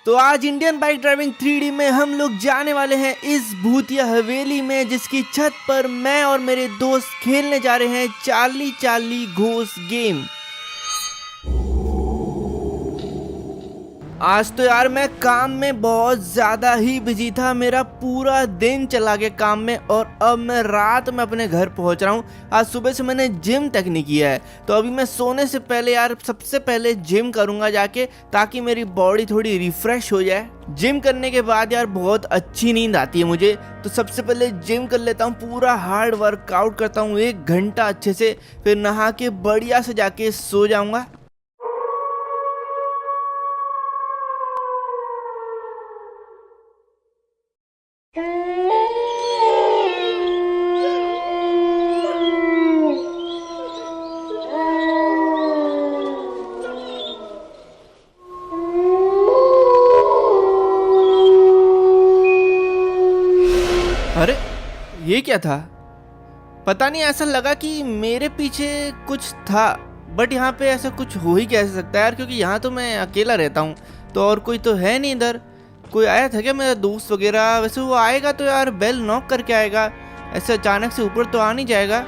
तो आज Indian bike driving 3D में हम लोग जाने वाले हैं इस भूतिया हवेली में, जिसकी छत पर मैं और मेरे दोस्त खेलने जा रहे हैं चार्ली चार्ली घोस्ट गेम। आज तो यार मैं काम में बहुत ज़्यादा ही बिजी था, मेरा पूरा दिन चला गया काम में और अब मैं रात में अपने घर पहुंच रहा हूं। आज सुबह से मैंने जिम तक नहीं किया है, तो अभी मैं सोने से पहले यार सबसे पहले जिम करूंगा जाके, ताकि मेरी बॉडी थोड़ी रिफ्रेश हो जाए। जिम करने के बाद यार बहुत अच्छी नींद आती है मुझे, तो सबसे पहले जिम कर लेता हूँ, पूरा हार्ड वर्कआउट करता हूँ 1 घंटा अच्छे से, फिर नहा के बढ़िया से जाके सो जाऊँगा। अरे ये क्या था? पता नहीं, ऐसा लगा कि मेरे पीछे कुछ था, बट यहाँ पे ऐसा कुछ हो ही कैसे सकता है यार, क्योंकि यहाँ तो मैं अकेला रहता हूँ, तो और कोई तो है नहीं इधर। कोई आया था क्या मेरा दोस्त वगैरह? वैसे वो आएगा तो यार बेल नॉक करके आएगा, ऐसे अचानक से ऊपर तो आ नहीं जाएगा।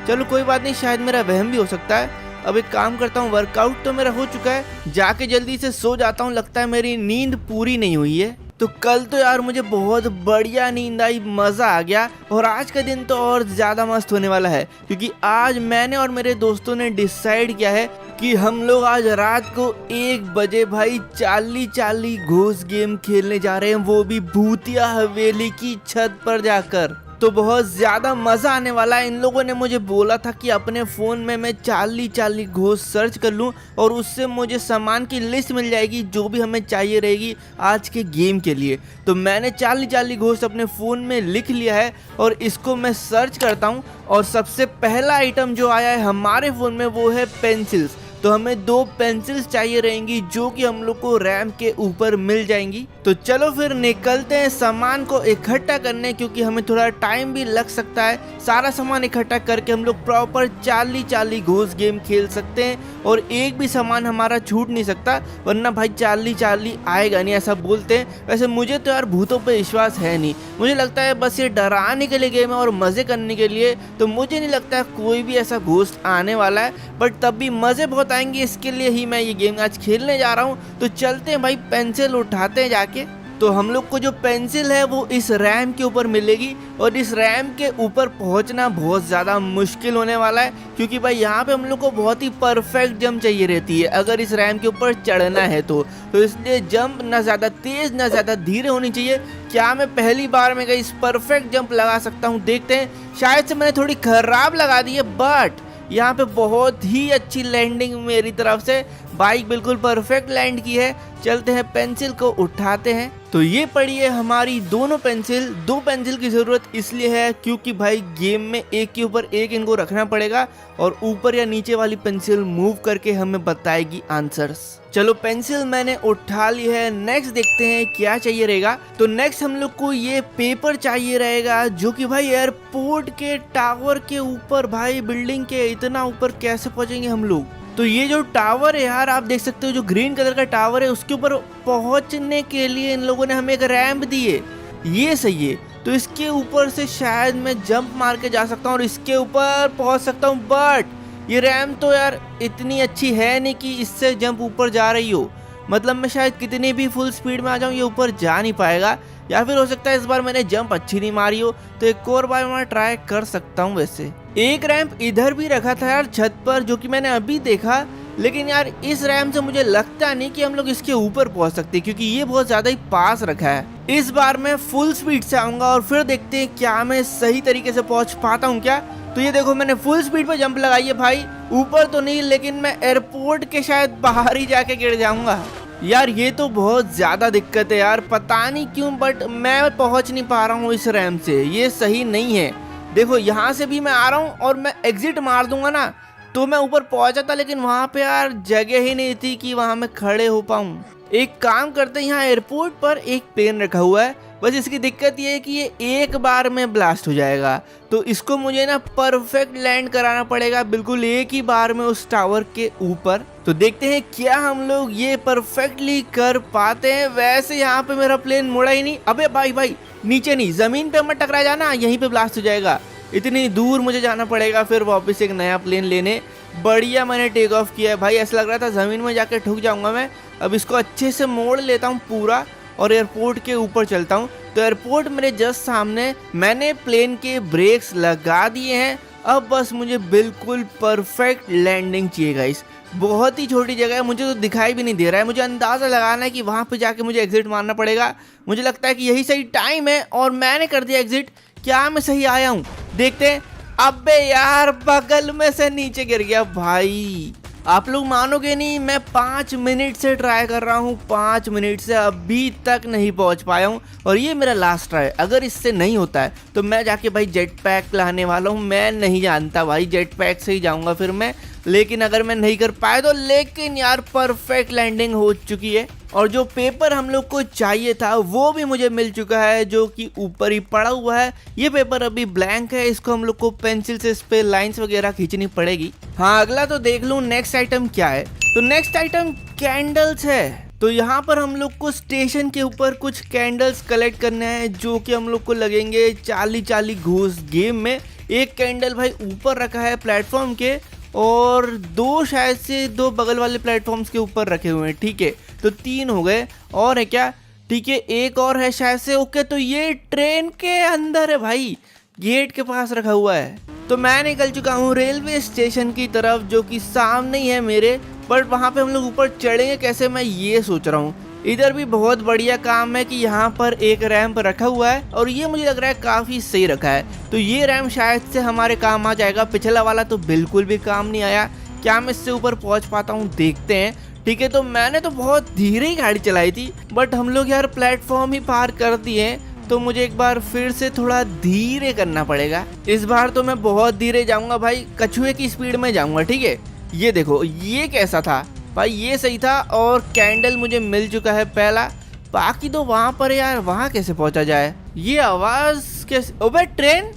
चलो कोई बात नहीं, शायद मेरा वहम भी हो सकता है। अब एक काम करता हूँ, वर्कआउट तो मेरा हो चुका है, जाके जल्दी से सो जाता हूँ, लगता है मेरी नींद पूरी नहीं हुई है। तो कल तो यार मुझे बहुत बढ़िया नींद आई, मज़ा आ गया, और आज का दिन तो और ज़्यादा मस्त होने वाला है, क्योंकि आज मैंने और मेरे दोस्तों ने डिसाइड किया है कि हम लोग आज रात को 1 बजे भाई चार्ली चार्ली घोस्ट गेम खेलने जा रहे हैं, वो भी भूतिया हवेली की छत पर जाकर। तो बहुत ज़्यादा मज़ा आने वाला है। इन लोगों ने मुझे बोला था कि अपने फ़ोन में मैं चार्ली चार्ली घोस्ट सर्च कर लूं और उससे मुझे सामान की लिस्ट मिल जाएगी जो भी हमें चाहिए रहेगी आज के गेम के लिए। तो मैंने चार्ली चार्ली घोस्ट अपने फ़ोन में लिख लिया है और इसको मैं सर्च करता हूं, और सबसे पहला आइटम जो आया है हमारे फ़ोन में वो है पेंसिल्स। तो हमें 2 पेंसिल्स चाहिए रहेंगी जो कि हम लोग को रैम के ऊपर मिल जाएंगी। तो चलो फिर निकलते हैं सामान को इकट्ठा करने, क्योंकि हमें थोड़ा टाइम भी लग सकता है। सारा सामान इकट्ठा करके हम लोग proper Charlie Charlie ghost game खेल सकते हैं, और एक भी सामान हमारा छूट नहीं सकता, वरना भाई चार्ली चार्ली आएगा नहीं, ऐसा बोलते हैं। वैसे मुझे तो यार भूतों पे विश्वास है नहीं, मुझे लगता है बस ये डराने के लिए गेम है और मज़े करने के लिए, तो मुझे नहीं लगता है कोई भी ऐसा घोस्ट आने वाला है। बट तब भी मज़े बहुत आएंगे, इसके लिए ही मैं ये गेम आज खेलने जा रहा हूँ। तो चलते हैं भाई, पेंसिल उठाते हैं जाके। तो हम लोग को जो पेंसिल है वो इस रैम के ऊपर मिलेगी, और इस रैम के ऊपर पहुंचना बहुत ज़्यादा मुश्किल होने वाला है, क्योंकि भाई यहाँ पे हम लोग को बहुत ही परफेक्ट जंप चाहिए रहती है अगर इस रैम के ऊपर चढ़ना है तो इसलिए जंप ना ज़्यादा तेज़ ना ज़्यादा धीरे होनी चाहिए। क्या मैं पहली बार में इस परफेक्ट जंप लगा सकता हूँ? देखते हैं। शायद से मैंने थोड़ी खराब लगा दी है, बट यहाँ पे बहुत ही अच्छी लैंडिंग मेरी तरफ से, बाइक बिल्कुल परफेक्ट लैंड की है। चलते हैं, पेंसिल को उठाते हैं। तो ये पड़ी है हमारी दोनों पेंसिल। 2 पेंसिल की ज़रूरत इसलिए है क्योंकि भाई गेम में एक के ऊपर एक इनको रखना पड़ेगा, और ऊपर या नीचे वाली पेंसिल मूव करके हमें बताएगी आंसर्स। चलो पेंसिल मैंने उठा ली है, नेक्स्ट देखते हैं क्या चाहिए रहेगा। तो नेक्स्ट हम लोग को ये पेपर चाहिए रहेगा, जो कि भाई एयरपोर्ट के टावर के ऊपर, भाई बिल्डिंग के इतना ऊपर कैसे पहुंचेंगे हम लोग? तो ये जो टावर है यार, आप देख सकते हो, जो ग्रीन कलर का टावर है, उसके ऊपर पहुंचने के लिए इन लोगों ने हमें एक रैंप दी है। ये सही है, तो इसके ऊपर से शायद मैं जंप मार के जा सकता हूँ और इसके ऊपर पहुंच सकता हूँ। बट ये रैंप तो यार इतनी अच्छी है नहीं कि इससे जंप ऊपर जा रही हो, मतलब मैं शायद कितनी भी फुल स्पीड में आ जाऊँ ये ऊपर जा नहीं पाएगा, या फिर हो सकता है इस बार मैंने जंप अच्छी नहीं मारी हो, तो एक और बार मैं ट्राई कर सकता हूँ। वैसे एक रैंप इधर भी रखा था यार छत पर, जो कि मैंने अभी देखा, लेकिन यार इस रैंप से मुझे लगता नहीं कि हम लोग इसके ऊपर पहुंच सकते, क्योंकि ये बहुत ज्यादा ही पास रखा है। इस बार मैं फुल स्पीड से आऊंगा और फिर देखते हैं क्या मैं सही तरीके से पहुंच पाता हूँ क्या। तो ये देखो, मैंने फुल स्पीड पे जंप लगाई है भाई, ऊपर तो नहीं, लेकिन मैं एयरपोर्ट के शायद बाहर ही जाके गिर जाऊंगा। यार ये तो बहुत ज़्यादा दिक्कत है यार, पता नहीं क्यों, बट मैं पहुंच नहीं पा रहा हूँ इस रैंप से, ये सही नहीं है। देखो यहाँ से भी मैं आ रहा हूँ और मैं एग्जिट मार दूंगा ना तो मैं ऊपर पहुंचा था, लेकिन वहाँ पे यार जगह ही नहीं थी कि वहाँ मैं खड़े हो पाऊँ। एक काम करते हैं, यहाँ एयरपोर्ट पर एक प्लेन रखा हुआ है, बस इसकी दिक्कत ये है कि ये एक बार में ब्लास्ट हो जाएगा। तो इसको मुझे ना परफेक्ट लैंड कराना पड़ेगा बिल्कुल एक ही बार में उस टावर के ऊपर। तो देखते हैं क्या हम लोग ये परफेक्टली कर पाते हैं। वैसे यहाँ पे मेरा प्लेन मुड़ा ही नहीं। अबे भाई नीचे नहीं, जमीन पे मत टकरा जाना, यहीं पे ब्लास्ट हो जाएगा। इतनी दूर मुझे जाना पड़ेगा फिर वापस एक नया प्लेन लेने। बढ़िया मैंने टेक ऑफ किया है भाई, ऐसा लग रहा था ज़मीन में जाके ठुक जाऊंगा मैं। अब इसको अच्छे से मोड़ लेता हूँ पूरा और एयरपोर्ट के ऊपर चलता हूँ। तो एयरपोर्ट मेरे जस्ट सामने, मैंने प्लेन के ब्रेक्स लगा दिए हैं। अब बस मुझे बिल्कुल परफेक्ट लैंडिंग चाहिए गाइस। बहुत ही छोटी जगह है, मुझे तो दिखाई भी नहीं दे रहा है। मुझे अंदाज़ा लगाना है कि वहाँ पे जाके मुझे एग्जिट मारना पड़ेगा। मुझे लगता है कि यही सही टाइम है और मैंने कर दिया एग्जिट। क्या मैं सही आया हूँ? देखते हैं। अबे यार बगल में से नीचे गिर गया भाई। आप लोग मानोगे नहीं, मैं 5 मिनट से ट्राई कर रहा हूँ, 5 मिनट से अभी तक नहीं पहुँच पाया हूँ और ये मेरा लास्ट ट्राई। अगर इससे नहीं होता है तो मैं जाके भाई जेट पैक लाने वाला हूँ। मैं नहीं जानता भाई, जेट पैक से ही जाऊँगा फिर मैं। लेकिन अगर मैं नहीं कर पाया तो, लेकिन यार परफेक्ट लैंडिंग हो चुकी है और जो पेपर हम लोग को चाहिए था वो भी मुझे मिल चुका है, जो कि ऊपर ही पड़ा हुआ है। ये पेपर अभी ब्लैंक है, इसको हम लोग को पेंसिल से इस पे लाइंस वगैरह खींचनी पड़ेगी। हाँ अगला तो देख लूँ नेक्स्ट आइटम क्या है। तो नेक्स्ट आइटम कैंडल्स है। तो यहाँ पर हम लोग को स्टेशन के ऊपर कुछ कैंडल्स कलेक्ट करने हैं, जो कि हम लोग को लगेंगे 40 घूस गेम में। एक कैंडल भाई ऊपर रखा है प्लेटफॉर्म के और दो शायद से दो बगल वाले प्लेटफॉर्म्स के ऊपर रखे हुए हैं। ठीक है, तो 3 हो गए। और है क्या? ठीक है, एक और है शायद से। ओके, तो ये ट्रेन के अंदर है भाई, गेट के पास रखा हुआ है। तो मैं निकल चुका हूँ रेलवे स्टेशन की तरफ, जो कि सामने ही है मेरे। बट वहाँ पे हम लोग ऊपर चढ़ेंगे कैसे, मैं ये सोच रहा हूँ। इधर भी बहुत बढ़िया काम है कि यहाँ पर एक रैंप रखा हुआ है और ये मुझे लग रहा है काफ़ी सही रखा है। तो ये रैंप शायद से हमारे काम आ जाएगा। पिछला वाला तो बिल्कुल भी काम नहीं आया। क्या मैं इससे ऊपर पहुँच पाता हूँ? देखते हैं। ठीक है, तो मैंने तो बहुत धीरे ही गाड़ी चलाई थी, बट हम लोग यार प्लेटफॉर्म ही पार कर दिए, तो मुझे एक बार फिर से थोड़ा धीरे करना पड़ेगा। इस बार तो मैं बहुत धीरे जाऊँगा भाई, कछुए की स्पीड में जाऊँगा। ठीक है, ये देखो, ये कैसा था भाई, ये सही था। और कैंडल मुझे मिल चुका है पहला। बाकी तो वहाँ पर यार, वहाँ कैसे पहुँचा जाए? ये आवाज़ कैसे? अबे ट्रेन,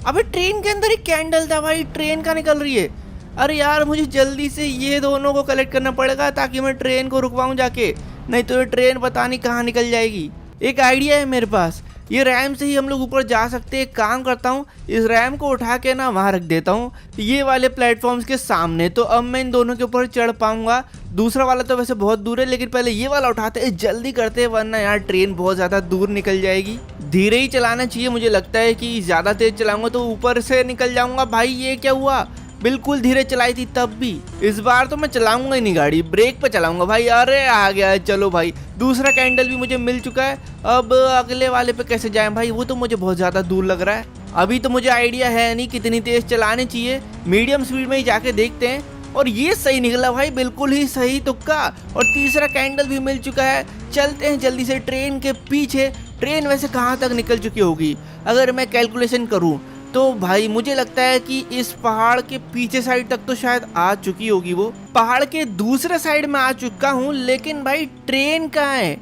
अबे ट्रेन के अंदर ही कैंडल था भाई, ट्रेन का निकल रही है। अरे यार मुझे जल्दी से ये दोनों को कलेक्ट करना पड़ेगा ताकि मैं ट्रेन को रुकवाऊँ जाके, नहीं तो ये ट्रेन पता नहीं कहाँ निकल जाएगी। एक आइडिया है मेरे पास, ये रैम से ही हम लोग ऊपर जा सकते हैं। काम करता हूँ, इस रैम को उठा के ना वहाँ रख देता हूँ, ये वाले प्लेटफॉर्म्स के सामने। तो अब मैं इन दोनों के ऊपर चढ़ पाऊंगा। दूसरा वाला तो वैसे बहुत दूर है, लेकिन पहले ये वाला उठाते हैं, जल्दी करते हैं, वरना यार ट्रेन बहुत ज़्यादा दूर निकल जाएगी। धीरे ही चलाना चाहिए, मुझे लगता है कि ज़्यादा तेज चलाऊंगा तो ऊपर से निकल जाऊंगा। भाई ये क्या हुआ? बिल्कुल धीरे चलाई थी तब भी। इस बार तो मैं चलाऊंगा ही नहीं गाड़ी, ब्रेक पे चलाऊंगा भाई। अरे आ गया है, चलो भाई। दूसरा कैंडल भी मुझे मिल चुका है। अब अगले वाले पे कैसे जाएं भाई, वो तो मुझे बहुत ज़्यादा दूर लग रहा है। अभी तो मुझे आइडिया है नहीं कितनी तेज चलानी चाहिए, मीडियम स्पीड में ही जाके देखते हैं। और ये सही निकला भाई, बिल्कुल ही सही तुक्का। और तीसरा कैंडल भी मिल चुका है। चलते हैं जल्दी से ट्रेन के पीछे। ट्रेन वैसे कहाँ तक निकल चुकी होगी अगर मैं कैलकुलेशन करूँ तो भाई मुझे लगता है कि इस पहाड़ के पीछे साइड तक तो शायद आ चुकी होगी। वो पहाड़ के दूसरे साइड में आ चुका हूँ, लेकिन भाई ट्रेन कहाँ है?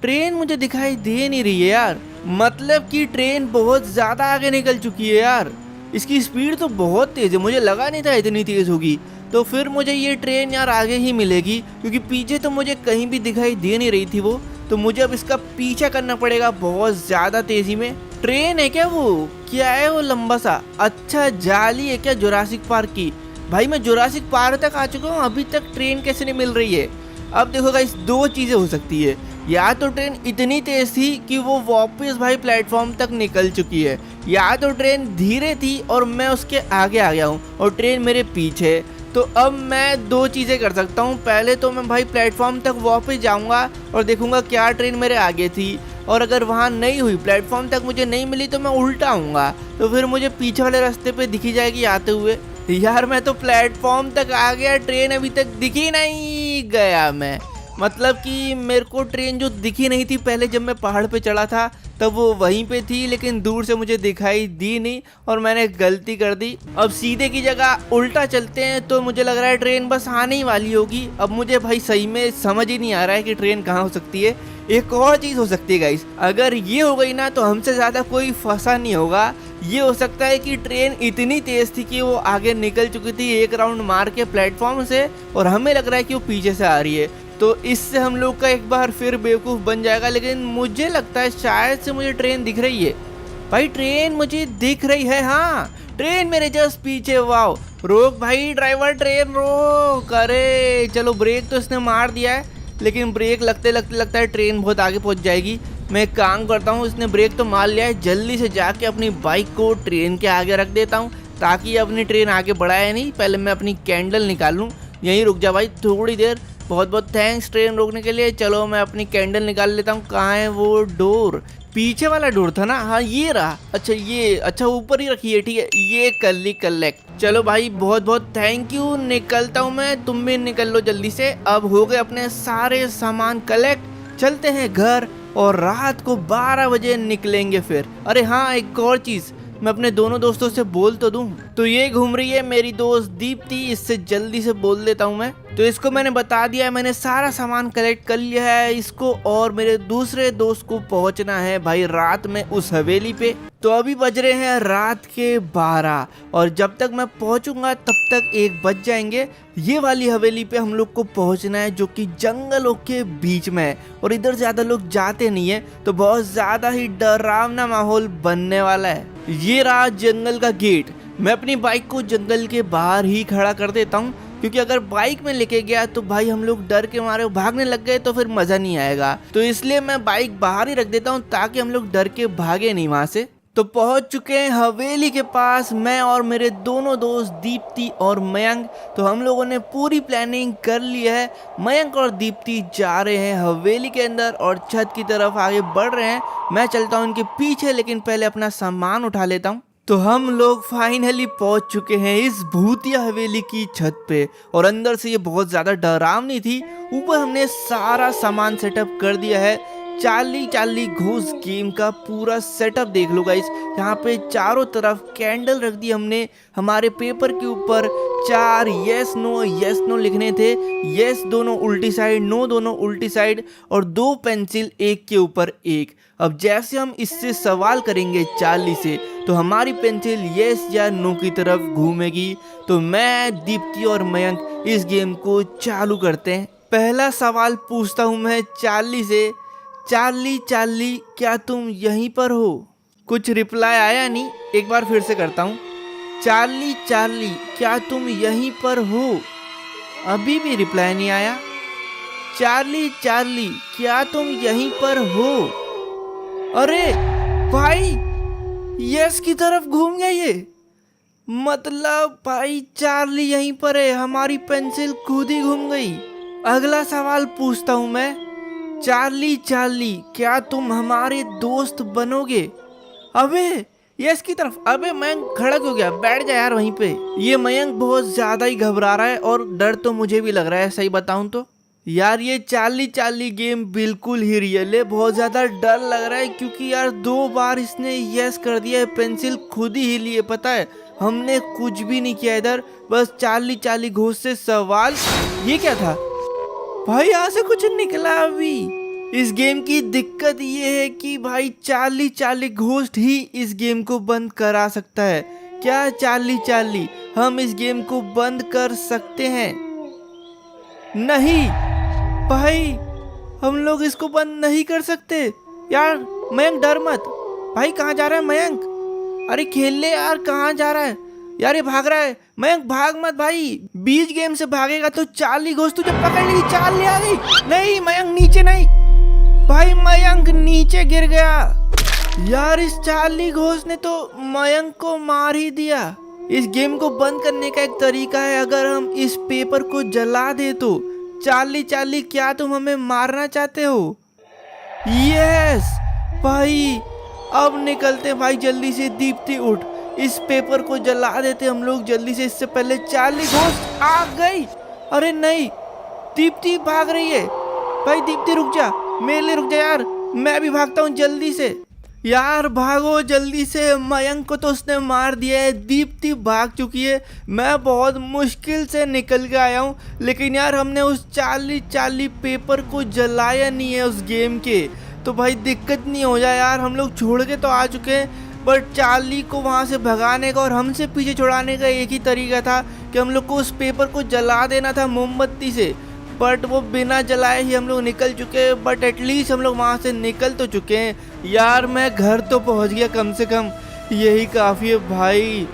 ट्रेन मुझे दिखाई दे नहीं रही है यार। मतलब कि ट्रेन बहुत ज़्यादा आगे निकल चुकी है यार। इसकी स्पीड तो बहुत तेज़ है, मुझे लगा नहीं था इतनी तेज़ होगी। तो फिर मुझे ये ट्रेन यार आगे ही मिलेगी, क्योंकि पीछे तो मुझे कहीं भी दिखाई दे नहीं रही थी वो। तो मुझे अब इसका पीछा करना पड़ेगा बहुत ज़्यादा तेज़ी में। ट्रेन है क्या वो? क्या है वो लंबा सा? अच्छा जाली है क्या जुरासिक पार्क की? भाई मैं जुरासिक पार्क तक आ चुका हूँ, अभी तक ट्रेन कैसे नहीं मिल रही है? अब देखो गाइस, दो चीज़ें हो सकती है। या तो ट्रेन इतनी तेज़ थी कि वो वापस भाई प्लेटफॉर्म तक निकल चुकी है, या तो ट्रेन धीरे थी और मैं उसके आगे आ गया हूँ और ट्रेन मेरे पीछे। तो अब मैं दो चीज़ें कर सकता हूँ। पहले तो मैं भाई प्लेटफॉर्म तक वापस जाऊँगा और देखूँगा क्या ट्रेन मेरे आगे थी, और अगर वहाँ नहीं हुई, प्लेटफॉर्म तक मुझे नहीं मिली, तो मैं उल्टा आऊँगा। तो फिर मुझे पीछे वाले रास्ते पे दिखी जाएगी आते हुए। यार मैं तो प्लेटफॉर्म तक आ गया, ट्रेन अभी तक दिखी नहीं। गया मैं। मतलब कि मेरे को ट्रेन जो दिखी नहीं थी पहले जब मैं पहाड़ पे चढ़ा था, तब वो वहीं पे थी, लेकिन दूर से मुझे दिखाई दी नहीं और मैंने गलती कर दी। अब सीधे की जगह उल्टा चलते हैं तो मुझे लग रहा है ट्रेन बस आने ही वाली होगी। अब मुझे भाई सही में समझ ही नहीं आ रहा है कि ट्रेन कहाँ हो सकती है। एक और चीज हो सकती है गाइस, अगर ये हो गई ना तो हमसे ज्यादा कोई फंसा नहीं होगा। ये हो सकता है कि ट्रेन इतनी तेज थी कि वो आगे निकल चुकी थी एक राउंड मार के प्लेटफॉर्म से, और हमें लग रहा है कि वो पीछे से आ रही है। तो इससे हम लोग का एक बार फिर बेवकूफ बन जाएगा। लेकिन मुझे लगता है शायद से मुझे ट्रेन दिख रही है। भाई ट्रेन मुझे दिख रही है, हाँ ट्रेन मेरे जस्ट पीछे। वाओ, रोक भाई ड्राइवर, ट्रेन रोक। अरे चलो, ब्रेक तो इसने मार दिया है, लेकिन ब्रेक लगते लगते लगता है ट्रेन बहुत आगे पहुंच जाएगी। मैं एक काम करता हूँ, इसने ब्रेक तो मार लिया है, जल्दी से जाके अपनी बाइक को ट्रेन के आगे रख देता हूँ ताकि अपनी ट्रेन आगे बढ़ाए नहीं। पहले मैं अपनी कैंडल निकाल लूँ। यहीं रुक जा भाई थोड़ी देर। बहुत बहुत थैंक्स ट्रेन रोकने के लिए। चलो मैं अपनी कैंडल निकाल लेता हूँ। कहाँ है वो डोर? पीछे वाला डोर था ना, हाँ ये रहा। अच्छा ये, अच्छा ऊपर ही रखी है, ठीक है। ये कर ली कलेक्ट। चलो भाई बहुत बहुत थैंक यू, निकलता हूँ मैं, तुम भी निकल लो जल्दी से। अब हो गए अपने सारे सामान कलेक्ट, चलते हैं घर और रात को 12 बजे निकलेंगे फिर। अरे हाँ एक और चीज, मैं अपने दोनों दोस्तों से बोल तो दूं। तो ये घूम रही है मेरी दोस्त दीप्ति, इससे जल्दी से बोल देता हूँ मैं। तो इसको मैंने बता दिया है, मैंने सारा सामान कलेक्ट कर लिया है। इसको और मेरे दूसरे दोस्त को पहुंचना है भाई रात में उस हवेली पे। तो अभी बज रहे हैं रात के 12 और जब तक मैं पहुंचूंगा तब तक 1 बज जाएंगे। ये वाली हवेली पे हम लोग को पहुंचना है जो कि जंगलों के बीच में है और इधर ज्यादा लोग जाते नहीं है, तो बहुत ज्यादा ही डरावना माहौल बनने वाला है। ये रहा जंगल का गेट। मैं अपनी बाइक को जंगल के बाहर ही खड़ा कर देता हूँ, क्योंकि अगर बाइक में लेके गया तो भाई हम लोग डर के मारे भागने लग गए तो फिर मजा नहीं आएगा। तो इसलिए मैं बाइक बाहर ही रख देता हूँ ताकि हम लोग डर के भागे नहीं वहां से। तो पहुंच चुके हैं हवेली के पास, मैं और मेरे दोनों दोस्त दीप्ति और मयंक। तो हम लोगों ने पूरी प्लानिंग कर ली है। मयंक और दीप्ति जा रहे हैं हवेली के अंदर और छत की तरफ आगे बढ़ रहे हैं। मैं चलता हूं उनके पीछे, लेकिन पहले अपना सामान उठा लेता हूं। तो हम लोग फाइनली पहुंच चुके हैं इस भूतिया हवेली की छत पे और अंदर से ये बहुत ज्यादा डरावनी थी। ऊपर हमने सारा सामान सेटअप कर दिया है। चार्ली चार्ली घोस्ट गेम का पूरा सेटअप देख लो गाइस। यहाँ पे चारों तरफ कैंडल रख दी हमने। हमारे पेपर के ऊपर 4 यस नो लिखने थे। यस दोनों उल्टी साइड, नो दोनों उल्टी साइड, और 2 पेंसिल एक के ऊपर एक। अब जैसे हम इससे सवाल करेंगे चार्ली से तो हमारी पेंसिल यस या नो की तरफ घूमेगी। तो मैं, दीप्ति और मयंक इस गेम को चालू करते हैं। पहला सवाल पूछता हूँ मैं चार्ली से। चार्ली चार्ली क्या तुम यहीं पर हो? कुछ रिप्लाई आया नहीं, एक बार फिर से करता हूँ। चार्ली चार्ली क्या तुम यहीं पर हो? अभी भी रिप्लाई नहीं आया। चार्ली चार्ली क्या तुम यहीं पर हो? अरे भाई यस की तरफ घूम गया ये। मतलब भाई चार्ली यहीं पर है, हमारी पेंसिल खुद ही घूम गई। अगला सवाल पूछता हूँ मैं। चार्ली चार्ली क्या तुम हमारे दोस्त बनोगे? अबे यस की तरफ। अबे मयंक खड़ा क्यों गया? बैठ जा यार वहीं पे। ये मयंक बहुत ज्यादा ही घबरा रहा है और डर तो मुझे भी लग रहा है, सही बताऊं तो। यार ये चार्ली चार्ली गेम बिल्कुल ही रियल है। बहुत ज्यादा डर लग रहा है क्योंकि यार 2 बार इसने यस कर दिया है, पेंसिल खुद ही हिली है। पता है हमने कुछ भी नहीं किया इधर, बस चार्ली चार्ली घोस्ट से सवाल। ये क्या था भाई? यहाँ से कुछ निकला अभी। इस गेम की दिक्कत ये है कि भाई चार्ली चार्ली घोस्ट ही इस गेम को बंद करा सकता है। क्या चार्ली चार्ली हम इस गेम को बंद कर सकते हैं? नहीं भाई, हम लोग इसको बंद नहीं कर सकते। यार मयंक डर मत। भाई कहाँ जा रहा है मयंक? अरे खेल ले यार, कहाँ जा रहा है यार? ये भाग रहा है। मयंक भाग मत भाई, बीच गेम से भागेगा तो चार्ली घोस्ट तुझे पकड़ लेगी। चार्ली आ गई। नहीं मयंक नीचे नहीं। भाई मयंक नीचे गिर गया। यार इस चार्ली घोस्ट ने तो मयंक को मार ही दिया। इस गेम को बंद करने का एक तरीका है, अगर हम इस पेपर को जला दे तो। चार्ली चार्ली क्या तुम हमें मारना चाहते हो? यस भाई अब निकलते भाई जल्दी से। दीप्ति उठ, इस पेपर को जला देते हम लोग जल्दी से, इससे पहले चार्ली घोस्ट आ गई। अरे नहीं, दीप्ति भाग रही है। भाई दीप्ति रुक जा, मेरे लिए रुक जा यार, मैं भी भागता हूँ जल्दी से। यार भागो जल्दी से, मयंक को तो उसने मार दिया है, दीप्ति भाग चुकी है, मैं बहुत मुश्किल से निकल के आया हूँ। लेकिन यार हमने उस चार्ली पेपर को जलाया नहीं है उस गेम के, तो भाई दिक्कत नहीं हो जाए यार। हम लोग छोड़ के तो आ चुके हैं, बट चार्ली को वहाँ से भगाने का और हमसे पीछे छुड़ाने का एक ही तरीका था कि हम लोग को उस पेपर को जला देना था मोमबत्ती से। बट वो बिना जलाए ही हम लोग निकल चुके हैं, बट एटलीस्ट हम लोग वहाँ से निकल तो चुके हैं। यार मैं घर तो पहुँच गया कम से कम, यही काफ़ी है भाई।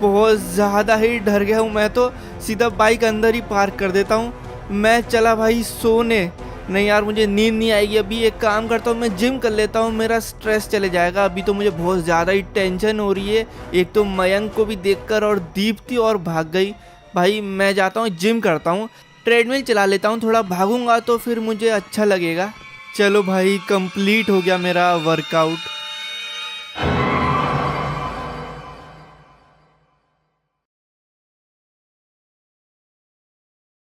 बहुत ज़्यादा ही डर गया हूँ मैं तो, सीधा बाइक अंदर ही पार्क कर देता हूँ। मैं चला भाई सोने, नहीं यार मुझे नींद नहीं आएगी अभी। एक काम करता हूँ, मैं जिम कर लेता हूँ, मेरा स्ट्रेस चले जाएगा। अभी तो मुझे बहुत ज़्यादा ही टेंशन हो रही है, एक तो मयंक को भी देखकर और दीप्ति और भाग गई। भाई मैं जाता हूँ जिम करता हूँ, ट्रेडमिल चला लेता हूँ, थोड़ा भागूंगा तो फिर मुझे अच्छा लगेगा। चलो भाई कंप्लीट हो गया मेरा वर्कआउट।